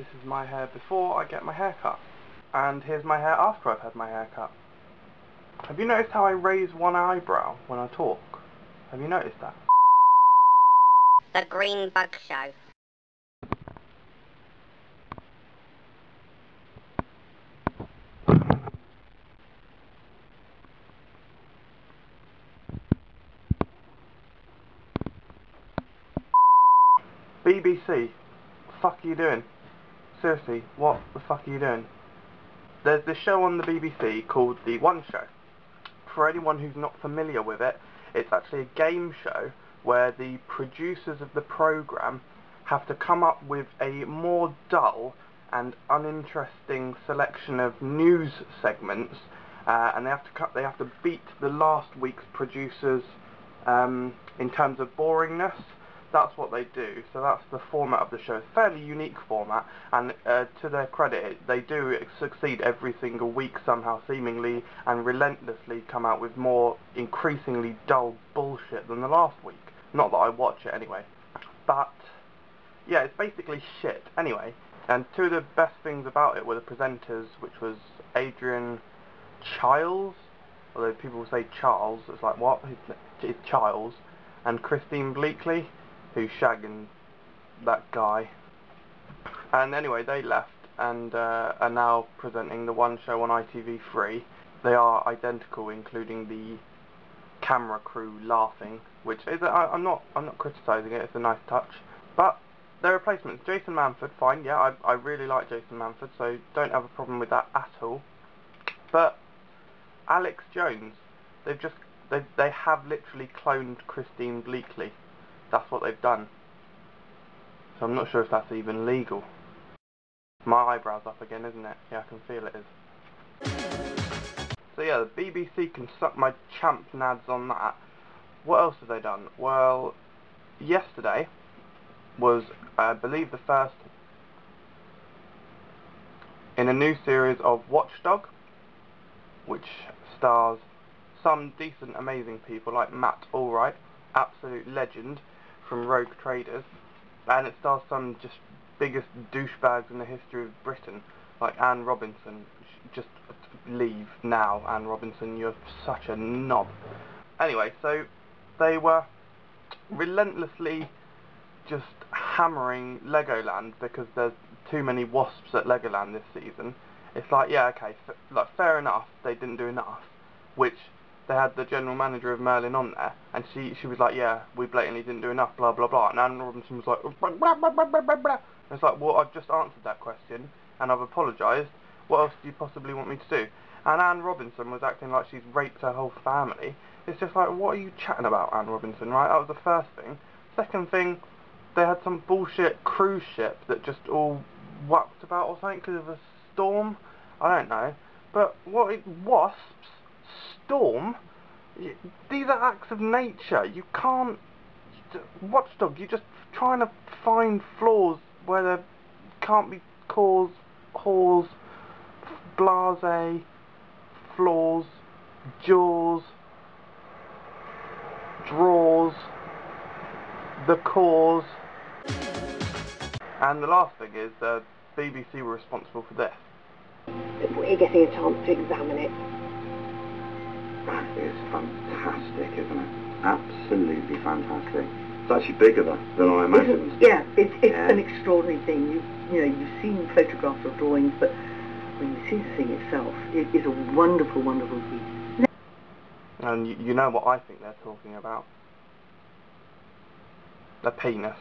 This is my hair before I get my hair cut. And here's my hair after I've had my hair cut. Have you noticed how I raise one eyebrow when I talk? Have you noticed that? The Green Bug Show. BBC, what the fuck are you doing? Seriously, what the fuck are you doing? There's this show on the BBC called The One Show. For anyone who's not familiar with it, it's actually a game show where the producers of the programme have to come up with a more dull and uninteresting selection of news segments, and they have to beat the last week's producers in terms of boringness. That's what they do, so that's the format of the show. It's a fairly unique format, and to their credit, they do succeed every single week somehow, seemingly, and relentlessly come out with more increasingly dull bullshit than the last week. Not that I watch it anyway. But, yeah, it's basically shit. Anyway, and two of the best things about it were the presenters, which was Adrian Chiles, although people say Charles, it's like, what? It's Chiles, and Christine Bleakley, who's shagging that guy. And anyway, they left and are now presenting the One Show on ITV3. They are identical, including the camera crew laughing, which is I'm not criticising it. It's a nice touch, but their replacements, Jason Manford, fine. Yeah, I really like Jason Manford, so don't have a problem with that at all. But Alex Jones, they have literally cloned Christine Bleakley. That's what they've done. So I'm not sure if that's even legal. My eyebrow's up again, isn't it? Yeah, I can feel it is. So yeah, the BBC can suck my champ nads on that. What else have they done? Well, yesterday was, I believe, the first in a new series of Watchdog, which stars some decent, amazing people like Matt Allwright, absolute legend from Rogue Traders, and it stars some just biggest douchebags in the history of Britain, like Anne Robinson. Just leave now, Anne Robinson, you're such a knob. Anyway, so they were relentlessly just hammering Legoland because there's too many wasps at Legoland this season. It's like, yeah, okay, like, fair enough, they didn't do enough, which they had the general manager of Merlin on there, and she was like, yeah, we blatantly didn't do enough, blah blah blah, and Anne Robinson was like, blah, blah, blah, blah, blah, blah. And it's like, well, I've just answered that question, and I've apologised, what else do you possibly want me to do? And Anne Robinson was acting like she's raped her whole family. It's just like, what are you chatting about, Anne Robinson, right? That was the first thing. Second thing, they had some bullshit cruise ship that just all whacked about or something because of a storm. I don't know. But wasps? Storm? These are acts of nature. You can't... Watchdog, you're just trying to find flaws where there can't be cause, whores, blase, flaws, jaws, drawers, the cause. And the last thing is the BBC were responsible for this. We're getting a chance to examine it. That is fantastic, isn't it? Absolutely fantastic. It's actually bigger than I imagined. Yeah, it's an extraordinary thing. You know, you've seen photographs or drawings, but when you see the thing itself, it is a wonderful, wonderful piece. And you know what I think they're talking about. The penis,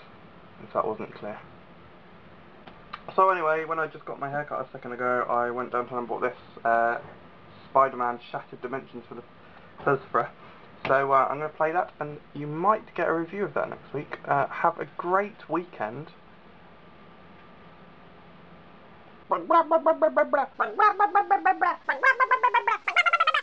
if that wasn't clear. So anyway, when I just got my haircut a second ago, I went downtown and bought this Spider-Man Shattered Dimensions for the Phosphor. So I'm going to play that, and you might get a review of that next week. Have a great weekend.